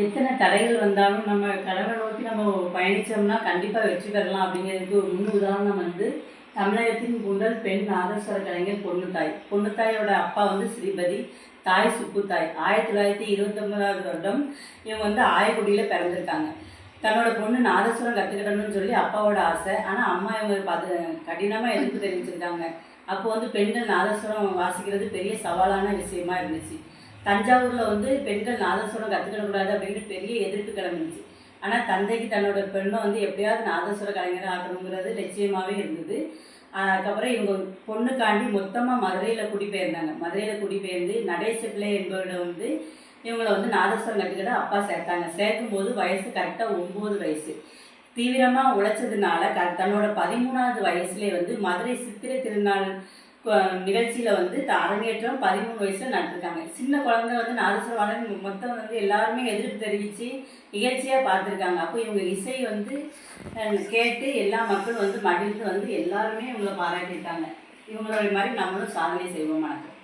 எத்தனை தடைகள் வந்தாலும் நம்ம கடவுளை நோக்கி நம்ம பயணித்தோம்னா கண்டிப்பாக வெற்றி பெறலாம் அப்படிங்கிறதுக்கு ஒரு முன் உதாரணம் வந்து தமிழகத்தின் முதல் பெண் நாதஸ்வர கலைஞர் பொன்னுத்தாய். பொன்னுத்தாயோட அப்பா வந்து ஸ்ரீபதி, தாய் சுப்புத்தாய். 1929ஆவது வருடம் இவங்க வந்து ஆயக்குடியில் பிறந்திருக்காங்க. தன்னோட பொண்ணு நாதஸ்வரம் கற்றுக்கிடணும்னு சொல்லி அப்பாவோட ஆசை. ஆனால் அம்மா இவங்க கடினமாக எதிர்ப்பு தெரிவிச்சிருக்காங்க. அப்போ வந்து பெண்கள் நாதஸ்வரம் வாசிக்கிறது பெரிய சவாலான விஷயமா இருந்துச்சு. தஞ்சாவூரில் வந்து பெண்கள் நாதஸ்வரம் கற்றுக்கிடக்கூடாது அப்படின்னு பெரிய எதிர்ப்பு கிளம்பிச்சு. ஆனால் தந்தைக்கு தன்னோட பெண்ணை வந்து எப்படியாவது நாதஸ்வர கலைஞராக ஆக்கணுங்கிறது லட்சியமாகவே இருந்தது. அதுக்கப்புறம் இவங்க பொண்ணுக்காண்டி மொத்தமாக மதுரையில் குடிபெயர்ந்தாங்க. மதுரையில் குடிபெயர்ந்து நடேச பிள்ளை என்பவரிடம் வந்து இவங்களை வந்து நாதஸ்வரம் கற்றுக்கிட்ட அப்பா சேர்த்தாங்க. சேர்க்கும்போது வயசு கரெக்டாக 9 வயசு. தீவிரமாக உழைச்சதுனால தன்னோட 13வது வயசுலேயே வந்து மதுரை சித்திரை திருநாள் நிகழ்ச்சியில் வந்து அரங்கேற்றம் 13 வயசில் நட்டுருக்காங்க. சின்ன குழந்தை வந்து நாதஸ்வரம் மொத்தம் வந்து எல்லாருமே எதிர்ப்பு தெரிவித்து நிகழ்ச்சியாக பார்த்துருக்காங்க. அப்போ இவங்க இசை வந்து கேட்டு எல்லா மக்களும் வந்து மகிழ்ந்து வந்து எல்லாருமே இவங்களை பாராட்டியிருக்காங்க. இவங்களோட மாதிரி நம்மளும் சாதனை செய்வோம். வணக்கம்.